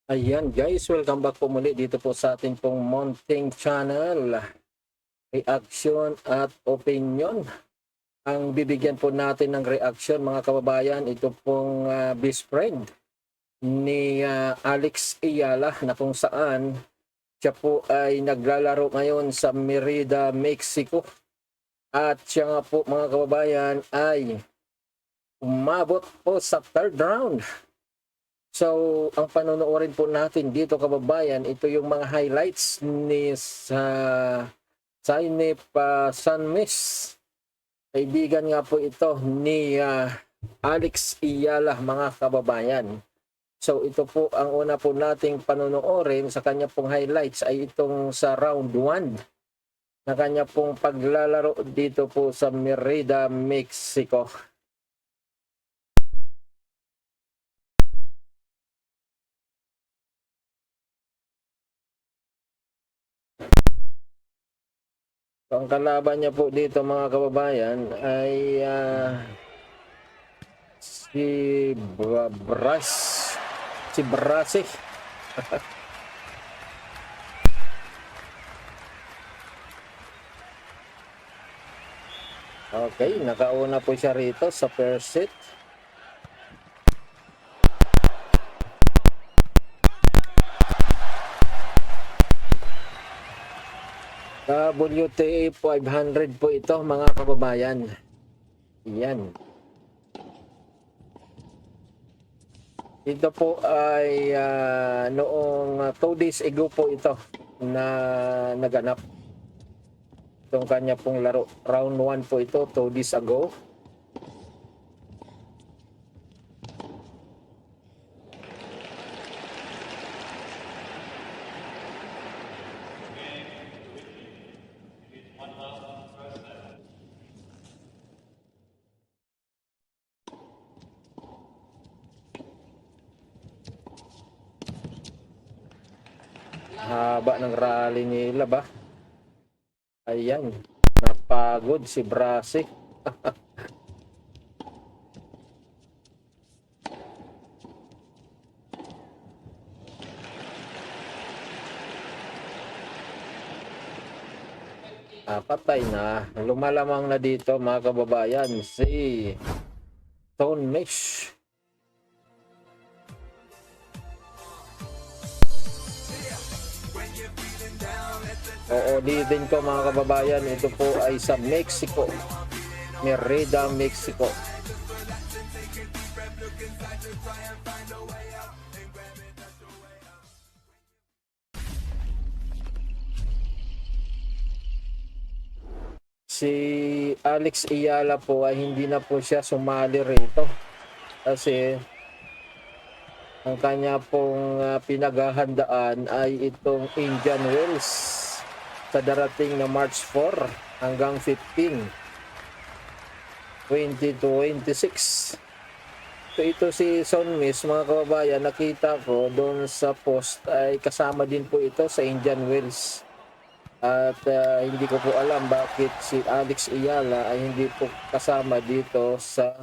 Ayan guys, welcome back po muli dito po sa ating pong Mounting Channel. Reaction at opinion. Ang bibigyan po natin ng reaction mga kababayan, ito pong best friend ni Alex Ayala na kung saan siya po ay naglalaro ngayon sa Merida, Mexico. At siya nga po mga kababayan ay umabot po sa third round. So, ang panonoodin po natin dito kababayan, ito yung mga highlights ni Sainip Sanmis. Kaibigan nga po ito ni Alex Ayala mga kababayan. So, ito po ang una po nating panonoodin sa kanya pong highlights ay itong sa round 1 na kanya pong paglalaro dito po sa Merida, Mexico. So, ang kalaban niya po dito mga kababayan ay si Brasi. Okay, nakauna po siya rito sa first set. WTA 500 po ito mga kababayan. Yan. Ito po ay noong 2 days ago po ito na naganap. Itong kanya pong laro. Round 1 po ito, 2 days ago. Haba ng rally nila ba? Ayan, napagod si Brasi. Patay na. Lumalamang na dito mga kababayan si Stone Mesh. Uulitin ko mga kababayan, ito po ay sa Mexico, Merida, Mexico. Si Alex Ayala po ay hindi na po siya sumali rito kasi ang kanya pong pinaghahandaan ay itong Indian Wells sa darating na March 4 hanggang 15, 2026. So ito si Sonmis mga kababayan, nakita ko doon sa post ay kasama din po ito sa Indian Wells. At hindi ko po alam bakit si Alex Ayala ay hindi po kasama dito sa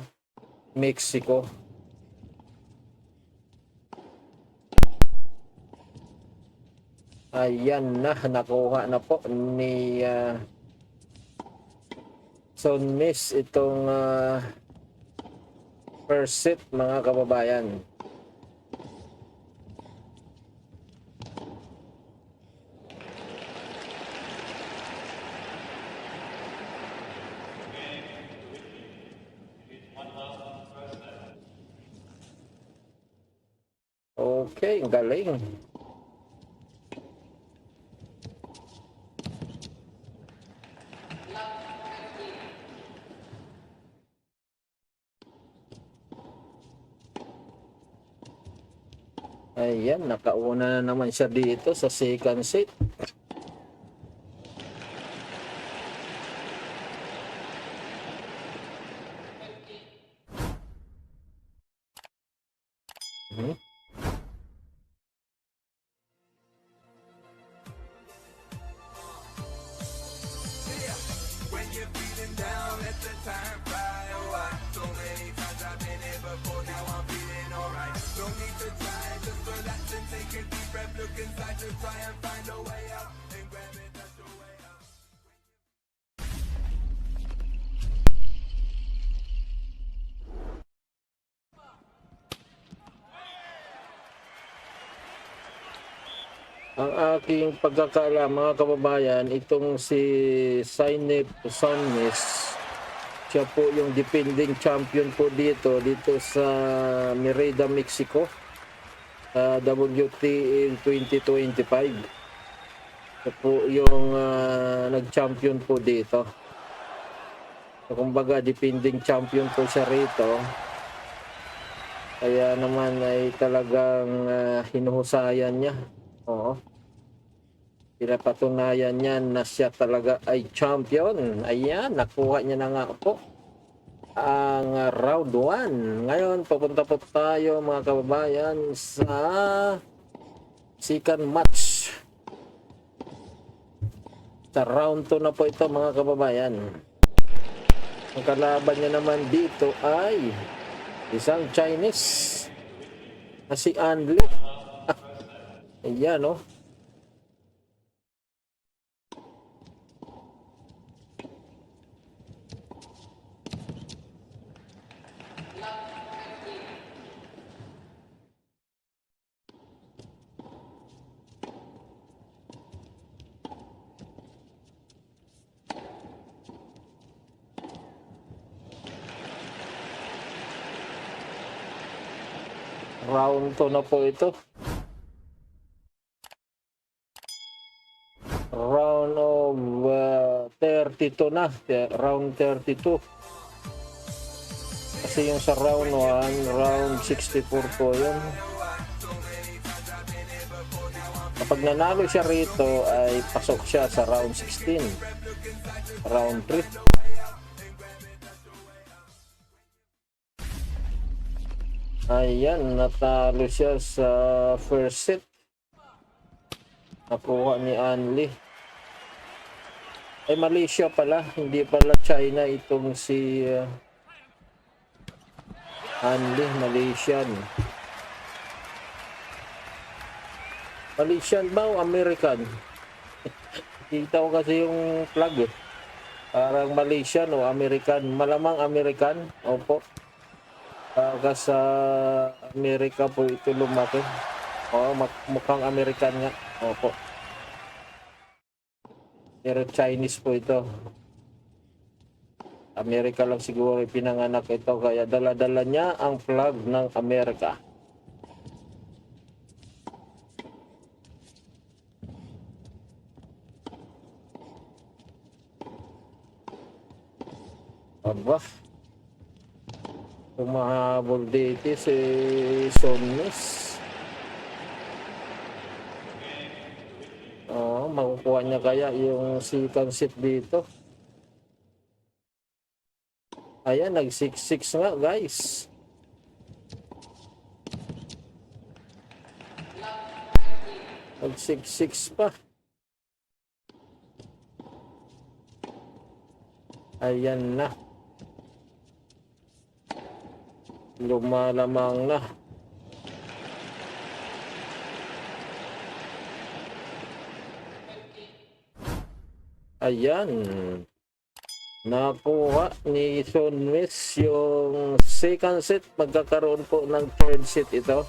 Mexico. Ayan na, nakuha na po ni Sonmis itong first set mga kababayan. Okay, galing. Ayan, nakauna na naman siya dito sa second set. Ang aking pagkakaalam mga kababayan, itong si Sainep Sonnes, siya po yung defending champion po dito sa Merida, Mexico, sa WTA 2025. Siya po yung nag-champion po dito. So, kumbaga, defending champion po siya rito. Kaya naman ay talagang hinuhusayan niya. Oo. Pinapatunayan niya na siya talaga ay champion. Ayan, nakuha niya na nga po ang round 1. Ngayon, papunta po tayo mga kababayan sa second match. Sa round 2 na po ito mga kababayan. Ang kalaban niya naman dito ay isang Chinese na si An Lee. Ayan, oh. Round 2 na po ito. Round of 32 na. Round 32. Kasi yung sa round 1, round 64 po yun. Kapag nanalo siya rito, ay pasok siya sa round 16. Round 3. Ayan, natalo siya sa first set. Nakuha ni An Lee. Ay, Malaysia pala. Hindi pala China itong si An Lee. Malaysian. Malaysian ba o American? Kita ko kasi yung flag eh. Parang Malaysian o American. Malamang American. Opo. Baga sa Amerika po ito lumaki. Oo, mukhang American nga. Opo. Pero Chinese po ito. Amerika lang siguro pinanganak ito. Kaya dala-dala niya ang flag ng Amerika. Aba. Tumahabol dito si Sonnes. Makukuha niya kaya yung second set dito. Ayan, nag-6-6 nga guys. Nag-6-6 pa. Ayan na. Lumalamang na. Ayan. Nakuha ni Sonnes yung second set. Magkakaroon po ng third set ito.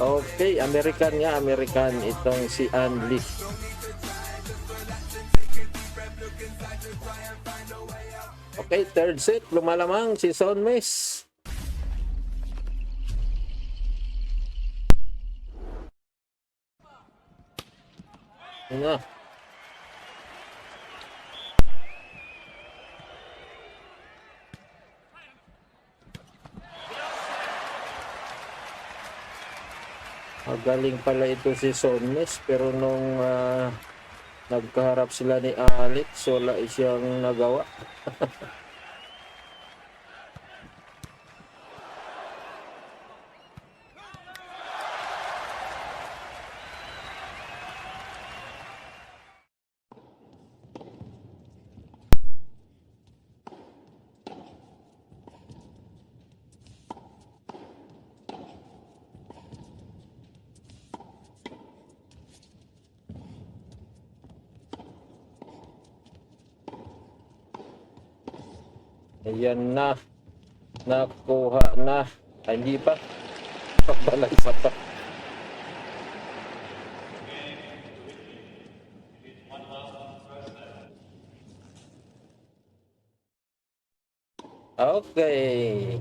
Okay, American nga. American itong si An Lee. Okay, third set. Lumalamang si Sonnes. Ano? Magaling pala ito si Sonnes, pero nung nagkaharap sila ni Alex, wala siyang nagawa. Ayan na. Nakuha na. Ay, hindi pa. Pala isa pa. Okay.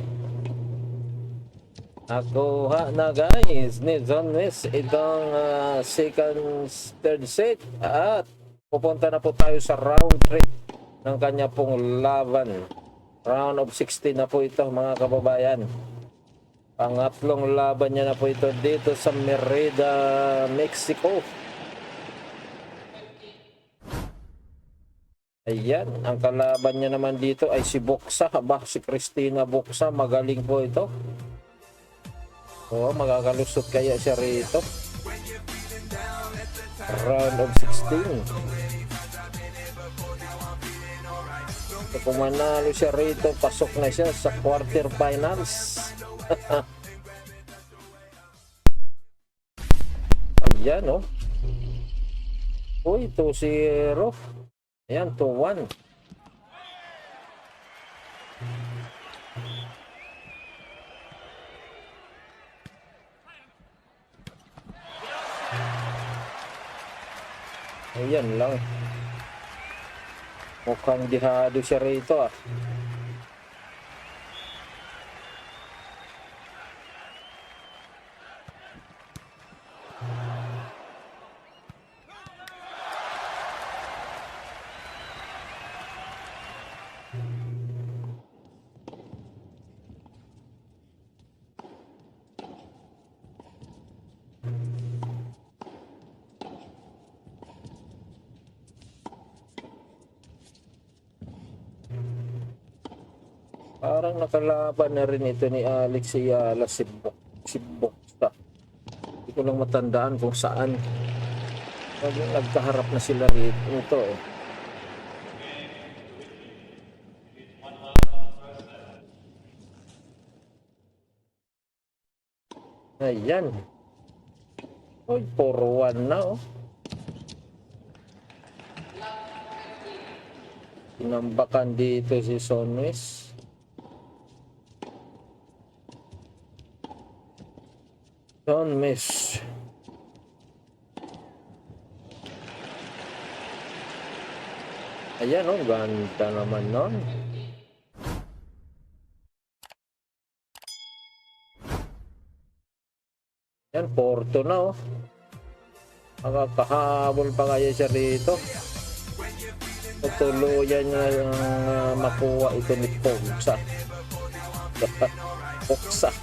Nakuha na guys ni John West itong third set. At pupunta na po tayo sa round 3 ng kanya pong laban. Round of 16 na po ito mga kababayan. Pangatlong laban niya na po ito dito sa Merida, Mexico. Ayan, ang kalaban niya naman dito ay si Boksa. Si Christina Boksa, magaling po ito. Magkakalusot kaya siya rito. Round of 16. So, kung manalo siya rito, pasok na siya sa quarterfinals. Ayan, oh. Uy, 2-0. Ayan, 2-1. Ayan lang. Mukhang dihado siya rito ah. Parang nakalaban na rin ito ni Alex Ayala si Boksa. Hindi ko lang matandaan kung saan. Nagkaharap na sila rito eh. Ayan. Uy, 4-1 na oh. Tinambakan dito si Sonwes. Sonwes. Ayan oh, ganda naman nun. Yan, Porto na oh. Makakahabol pa kaya siya rito. Tuluyan na makuha ito ni Boksa. Boksa.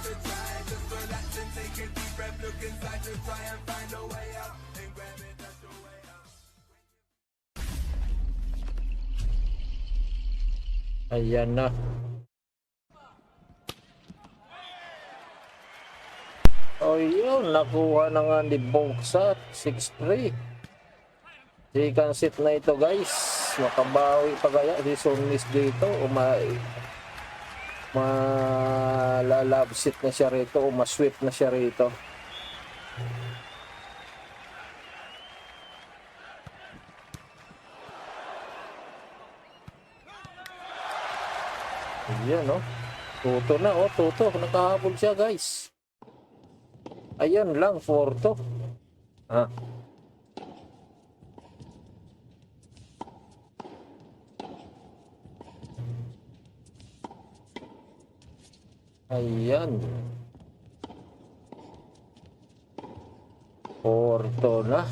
Ayan na. O yun, nakuha na nga ni Boksa. 6-3. Second set na ito guys. Makabawi pa kaya si Sonwes dito o malalabsit na siya rito o masweep na siya rito. Ayan oh. Tuto na oh, tuto. Nakahabol siya guys. Ayan lang, 4-2. Ah. Ayan. 4-2 na.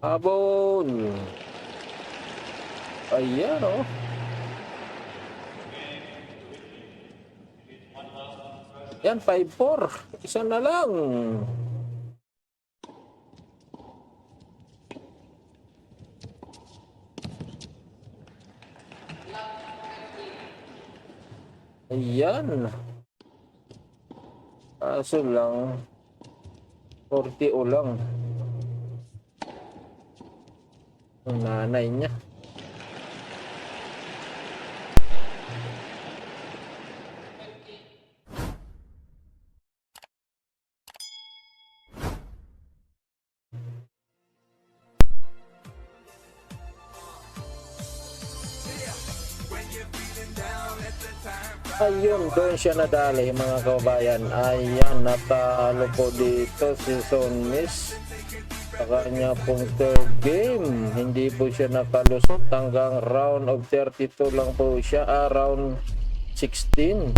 Habol. Ayan oh. Yan, 5-4. Isa na lang. Ayan. Kaso lang, 40 o lang. Ang nanay niya. Ayun, doon siya nadali mga kababayan. Ayan, natalo po dito si Son Miss sa kanya pong third game. Hindi po siya nakalusot hanggang round of 32 lang po siya. Round 16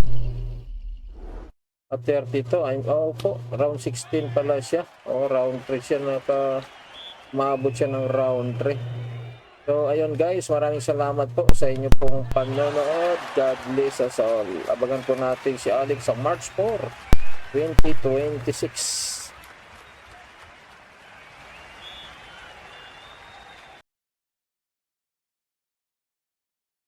at 32 ay po, round 16 pala siya. Round 3 siya, maabot siya ng round 3. So ayun guys, maraming salamat po sa inyo pong panonood. God bless us all. Abangan po natin si Alex sa March 4, 2026.